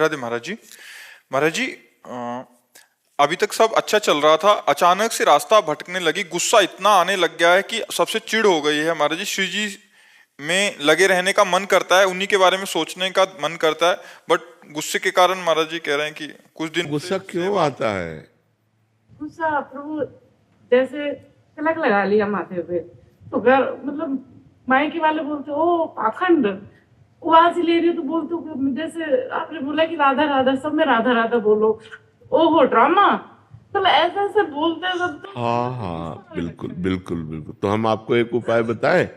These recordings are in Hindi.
राधे महाराज जी। महाराज जी, अभी तक सब अच्छा चल रहा था, अचानक से रास्ता भटकने लगी, गुस्सा इतना आने लग गया है कि सबसे चिढ़ हो गई है। महाराज जी, श्री जी में लगे रहने का मन करता है, उन्हीं के बारे में सोचने का मन करता है, बट गुस्से के कारण महाराज जी कह रहे हैं कि कुछ दिन से गुस्सा क्यों आता है? गुस्सा प्रभु जैसे तिलक लगा लिया माथे पे तो घर मतलब मायके वाले बोलते ओ पाखंड, वो आज ही ले रही हो तो बोलते हो कि जैसे आपने बोला कि राधा राधा, सब में राधा राधा बोलो, ओहो ड्रामा, तो ऐसे ऐसे बोलते हैं सब। तो हाँ हाँ, बिल्कुल बिल्कुल बिल्कुल। तो हम आपको एक उपाय बताएं।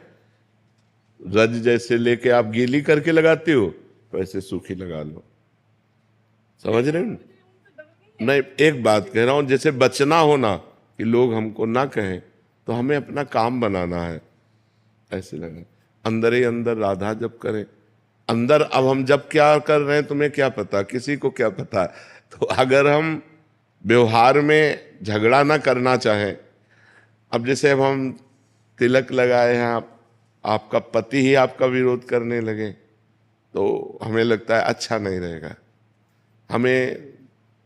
रज जैसे लेके आप गीली करके लगाते हो, वैसे सूखी लगा लो। समझ रहे हो? नहीं, एक बात कह रहा हूं, जैसे बचना हो ना कि लोग हमको ना कहें, तो हमें अपना काम बनाना है। ऐसे लगा अंदर ही अंदर राधा जप करें अंदर। अब हम जब क्या कर रहे हैं तुम्हें क्या पता, किसी को क्या पता। तो अगर हम व्यवहार में झगड़ा ना करना चाहें, अब जैसे अब हम तिलक लगाए हैं, आपका पति ही आपका विरोध करने लगे, तो हमें लगता है अच्छा नहीं रहेगा। हमें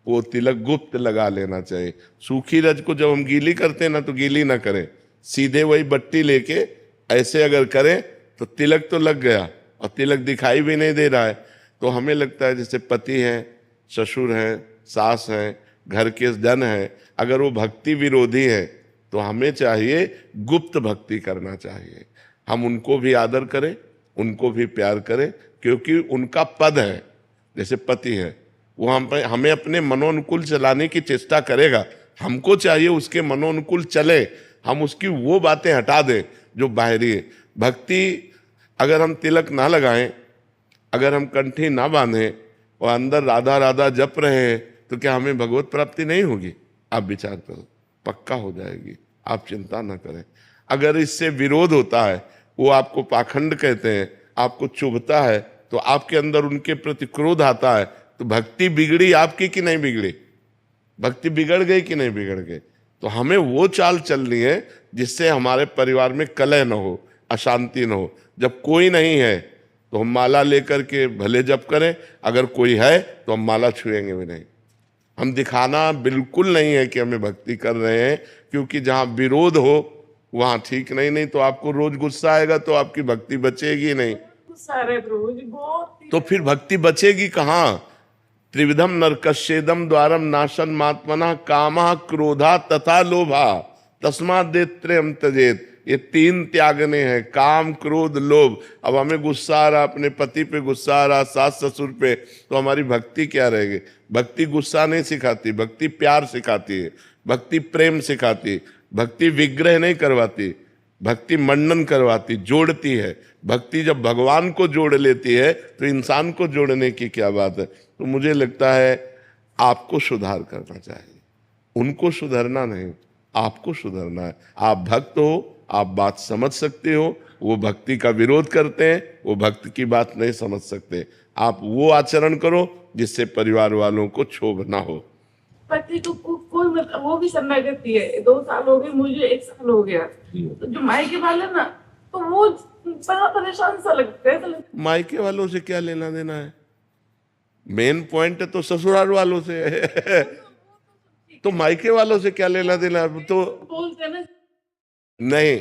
वो तिलक गुप्त लगा लेना चाहिए। सूखी रज को जब हम गीली करते हैं ना, तो गीली ना करें, सीधे वही बट्टी लेके ऐसे अगर करें तो तिलक तो लग गया और तिलक दिखाई भी नहीं दे रहा है। तो हमें लगता है जैसे पति हैं, ससुर हैं, सास हैं, घर के जन हैं, अगर वो भक्ति विरोधी है तो हमें चाहिए गुप्त भक्ति करना चाहिए। हम उनको भी आदर करें, उनको भी प्यार करें, क्योंकि उनका पद है। जैसे पति है, वो हमें अपने मनोनुकूल चलाने की चेष्टा करेगा, हमको चाहिए उसके मनोनुकूल चले, हम उसकी वो बातें हटा दें जो बाहरी है। भक्ति अगर हम तिलक ना लगाएं, अगर हम कंठी ना बांधें और अंदर राधा राधा जप रहे हैं, तो क्या हमें भगवत प्राप्ति नहीं होगी? आप विचार करो, पक्का हो जाएगी, आप चिंता ना करें। अगर इससे विरोध होता है, वो आपको पाखंड कहते हैं, आपको चुभता है, तो आपके अंदर उनके प्रति क्रोध आता है, तो भक्ति बिगड़ी आपकी कि नहीं बिगड़ी? भक्ति बिगड़ गई कि नहीं बिगड़ गई? तो हमें वो चाल चलनी है जिससे हमारे परिवार में कलह न हो, अशांति न हो। जब कोई नहीं है तो हम माला लेकर के भले जप करें, अगर कोई है तो हम माला छुएंगे भी नहीं। हम दिखाना बिल्कुल नहीं है कि हमें भक्ति कर रहे हैं, क्योंकि जहां विरोध हो वहां ठीक नहीं। नहीं तो आपको रोज गुस्सा आएगा तो आपकी भक्ति बचेगी नहीं। गुस्सा आ रहे प्रभु जी बहुत। तो फिर भक्ति बचेगी कहाँ? त्रिविधम नरकस्येदम द्वारम नाशन मात्मना कामा क्रोधा तथा लोभा तस्मात् देत्रयम् त्यजेत। ये तीन त्यागने हैं, काम क्रोध लोभ। अब हमें गुस्सा आ रहा, अपने पति पे गुस्सा आ रहा, सास ससुर पे, तो हमारी भक्ति क्या रहेगी? भक्ति गुस्सा नहीं सिखाती, भक्ति प्यार सिखाती है, भक्ति प्रेम सिखाती है, भक्ति विग्रह नहीं करवाती, भक्ति मंडन करवाती, जोड़ती है। भक्ति जब भगवान को जोड़ लेती है तो इंसान को जोड़ने की क्या बात है? तो मुझे लगता है आपको सुधार करना चाहिए, उनको सुधरना नहीं, आपको सुधरना है। आप भक्त हो, आप बात समझ सकते हो, वो भक्ति का विरोध करते हैं, वो भक्त की बात नहीं समझ सकते। आप वो आचरण करो जिससे परिवार वालों को क्षोभ ना हो। पति को कोई मतलब वो भी शरणागति है, 2 साल हो गए, मुझे 1 साल हो गया। तो जो मायके वाले ना, तो वो बड़ा परेशान सा लगता है। मायके वालों से क्या लेना देना है? मेन पॉइंट तो ससुराल वालों से है। तो मायके वालों से क्या लेना देना है? तो बोलते ना नहीं,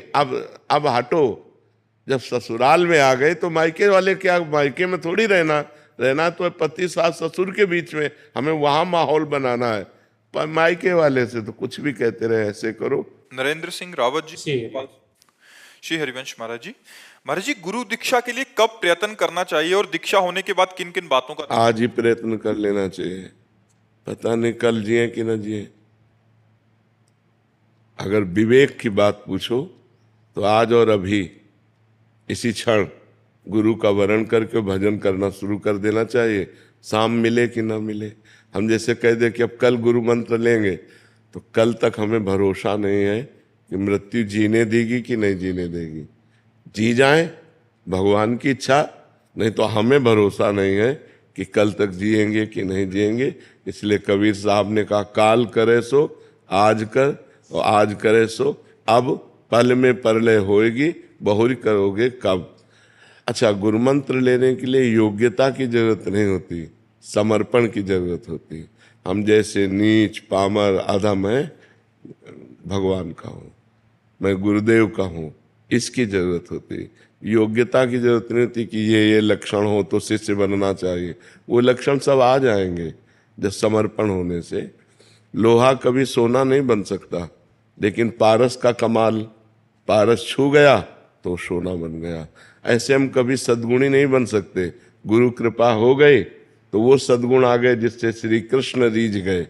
अब हटो। जब ससुराल में आ गए तो मायके वाले क्या, मायके में थोड़ी रहना तो पति सास ससुर के बीच में, हमें वहां माहौल बनाना है। पर मायके वाले से तो कुछ भी कहते रहे, ऐसे करो। नरेंद्र सिंह रावत जी, श्री हरिवंश महाराज जी। महाराज जी, गुरु दीक्षा के लिए कब प्रयत्न करना चाहिए और दीक्षा होने के बाद किन किन बातों का? आज ही प्रयत्न कर लेना चाहिए, पता नहीं कल जिए कि न जिए। अगर विवेक की बात पूछो तो आज और अभी इसी क्षण गुरु का वरण करके भजन करना शुरू कर देना चाहिए, शाम मिले कि ना मिले। हम जैसे कह दे कि अब कल गुरु मंत्र लेंगे, तो कल तक हमें भरोसा नहीं है कि मृत्यु जीने देगी कि नहीं जीने देगी। जी जाए भगवान की इच्छा, नहीं तो हमें भरोसा नहीं है कि कल तक जिएंगे कि नहीं जिएंगे। इसलिए कबीर साहब ने कहा, काल करे सो आज कर और आज करे सो अब, पल में परलय होएगी बहुरी करोगे कब। अच्छा, गुरु मंत्र लेने के लिए योग्यता की जरूरत नहीं होती, समर्पण की जरूरत होती है। हम जैसे नीच पामर आधा मैं भगवान का हूँ, मैं गुरुदेव का हूँ, इसकी जरूरत होती है। योग्यता की जरूरत नहीं होती कि ये लक्षण हो तो शिष्य बनना चाहिए, वो लक्षण सब आ जाएंगे जब समर्पण होने से। लोहा कभी सोना नहीं बन सकता, लेकिन पारस का कमाल, पारस छू गया तो सोना बन गया। ऐसे हम कभी सद्गुणी नहीं बन सकते, गुरु कृपा हो गई तो वो सद्गुण आ गए जिससे श्री कृष्ण रीझ गए,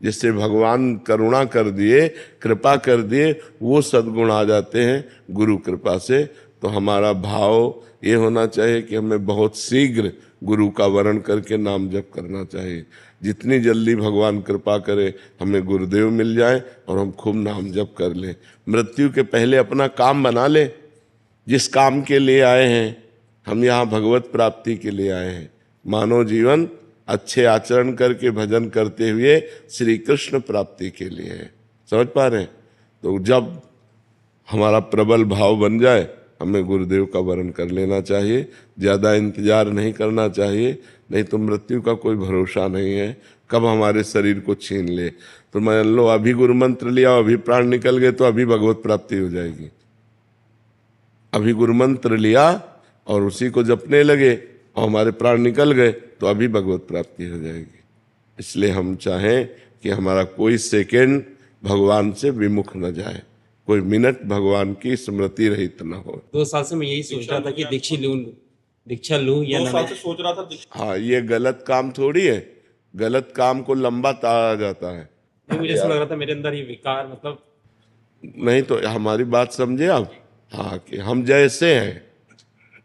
जिससे भगवान करुणा कर दिए, कृपा कर दिए, वो सद्गुण आ जाते हैं गुरु कृपा से। तो हमारा भाव ये होना चाहिए कि हमें बहुत शीघ्र गुरु का वरण करके नाम जप करना चाहिए। जितनी जल्दी भगवान कृपा करे हमें गुरुदेव मिल जाए और हम खूब नाम जप कर लें। मृत्यु के पहले अपना काम बना ले, जिस काम के लिए आए हैं। हम यहाँ भगवत प्राप्ति के लिए आए हैं। मानव जीवन अच्छे आचरण करके भजन करते हुए श्री कृष्ण प्राप्ति के लिए है। समझ पा रहे हैं? तो जब हमारा प्रबल भाव बन जाए हमें गुरुदेव का वरण कर लेना चाहिए, ज़्यादा इंतजार नहीं करना चाहिए, नहीं तो मृत्यु का कोई भरोसा नहीं है, कब हमारे शरीर को छीन ले। तो मान लो अभी गुरु मंत्र लिया, अभी प्राण निकल गए तो अभी भगवत प्राप्ति हो जाएगी। अभी गुरु मंत्र लिया और उसी को जपने लगे और हमारे प्राण निकल गए तो अभी भगवत प्राप्ति हो जाएगी। इसलिए हम चाहें कि हमारा कोई सेकंड भगवान से विमुख न जाए, कोई मिनट भगवान की स्मृति रहित न हो। 2 साल से मैं यही सोच रहा था कि दीक्षा लूं या ना। सोच रहा था। हाँ, ये गलत काम थोड़ी है, गलत काम को लंबा ताड़ा जाता है। नहीं, मुझे ऐसा लग रहा था मेरे अंदर ये विकार, मतलब नहीं तो हमारी बात समझे आप। हाँ, कि हम जैसे हैं,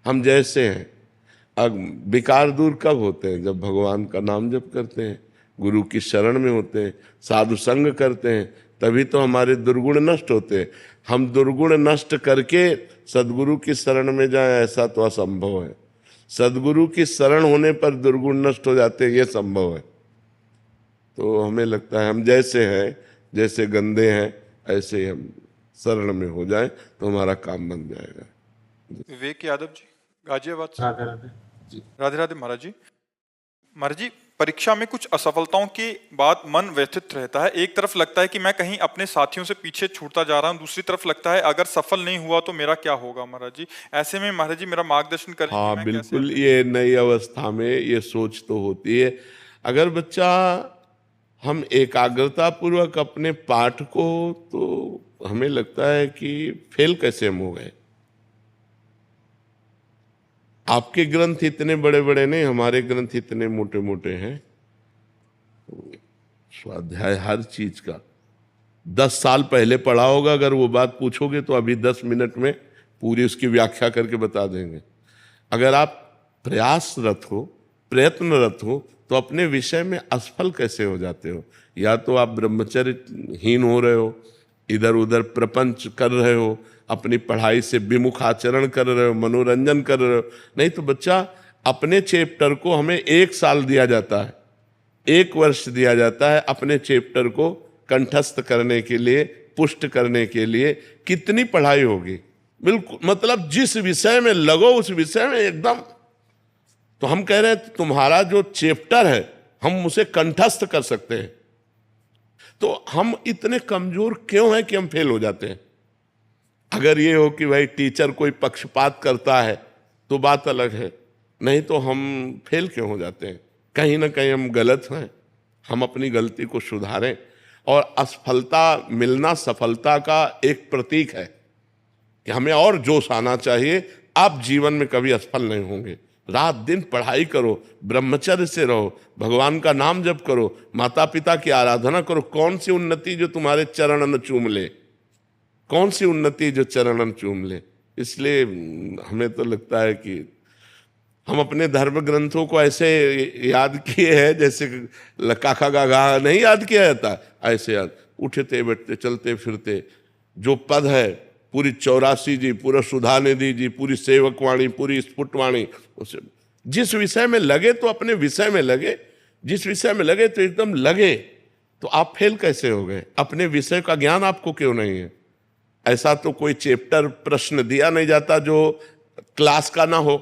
हम जैसे हैं। अब विकार दूर कब होते हैं? जब भगवान का नाम जप करते हैं, गुरु की शरण में होते हैं, साधु संग करते हैं, तभी तो हमारे दुर्गुण नष्ट होते हैं। हम दुर्गुण नष्ट करके सदगुरु की शरण में जाएं, ऐसा तो असंभव है। सदगुरु की शरण होने पर दुर्गुण नष्ट हो जाते हैं, ये संभव है। तो हमें लगता है हम जैसे हैं, जैसे गंदे हैं, ऐसे ही हम शरण में हो जाएं तो हमारा काम बन जाएगा। विवेक यादव जी, गाजियाबाद से। राधे राधे। राधे राधे महाराज जी। महाराज जी, परीक्षा में कुछ असफलताओं के बाद मन व्यथित रहता है। एक तरफ लगता है कि मैं कहीं अपने साथियों से पीछे छूटता जा रहा हूं, दूसरी तरफ लगता है अगर सफल नहीं हुआ तो मेरा क्या होगा। महाराज जी, ऐसे में महाराज जी मेरा मार्गदर्शन करें। हाँ बिल्कुल, ये नई अवस्था में ये सोच तो होती है। अगर बच्चा हम एकाग्रता पूर्वक अपने पाठ को, तो हमें लगता है कि फेल कैसे हम हो गए। आपके ग्रंथ इतने बड़े बड़े नहीं, हमारे ग्रंथ इतने मोटे मोटे हैं। स्वाध्याय हर चीज का 10 साल पहले पढ़ा होगा, अगर वो बात पूछोगे तो अभी 10 मिनट में पूरी उसकी व्याख्या करके बता देंगे। अगर आप प्रयासरत हो, प्रयत्नरत हो, तो अपने विषय में असफल कैसे हो जाते हो। या तो आप ब्रह्मचर्यहीन हो रहे हो, इधर उधर प्रपंच कर रहे हो, अपनी पढ़ाई से विमुख आचरण कर रहे हो, मनोरंजन कर रहे हो। नहीं तो बच्चा, अपने चैप्टर को हमें 1 साल दिया जाता है, 1 वर्ष दिया जाता है अपने चैप्टर को कंठस्थ करने के लिए, पुष्ट करने के लिए। कितनी पढ़ाई होगी। बिल्कुल, मतलब जिस विषय में लगो उस विषय में एकदम। तो हम कह रहे हैं तुम्हारा जो चैप्टर है हम उसे कंठस्थ कर सकते हैं। तो हम इतने कमजोर क्यों हैं कि हम फेल हो जाते हैं। अगर ये हो कि भाई टीचर कोई पक्षपात करता है तो बात अलग है, नहीं तो हम फेल क्यों हो जाते हैं। कहीं ना कहीं हम गलत हैं, हम अपनी गलती को सुधारें। और असफलता मिलना सफलता का एक प्रतीक है कि हमें और जोश आना चाहिए। आप जीवन में कभी असफल नहीं होंगे। रात दिन पढ़ाई करो, ब्रह्मचर्य से रहो, भगवान का नाम जप करो, माता पिता की आराधना करो। कौन सी उन्नति जो तुम्हारे चरणन चूम ले, कौन सी उन्नति जो चरणन चूम ले। इसलिए हमें तो लगता है कि हम अपने धर्म ग्रंथों को ऐसे याद किए हैं जैसे काका गागा नहीं याद किया जाता, ऐसे याद। उठते बैठते चलते फिरते जो पद है, पूरी 84 जी, पूरा सुधा निधि जी, पूरी सेवकवाणी, पूरी स्फुटवाणी, उसे जिस विषय में लगे तो अपने विषय में लगे, जिस विषय में लगे तो एकदम लगे। तो आप फेल कैसे हो गए। अपने विषय का ज्ञान आपको क्यों नहीं है। ऐसा तो कोई चैप्टर प्रश्न दिया नहीं जाता जो क्लास का ना हो।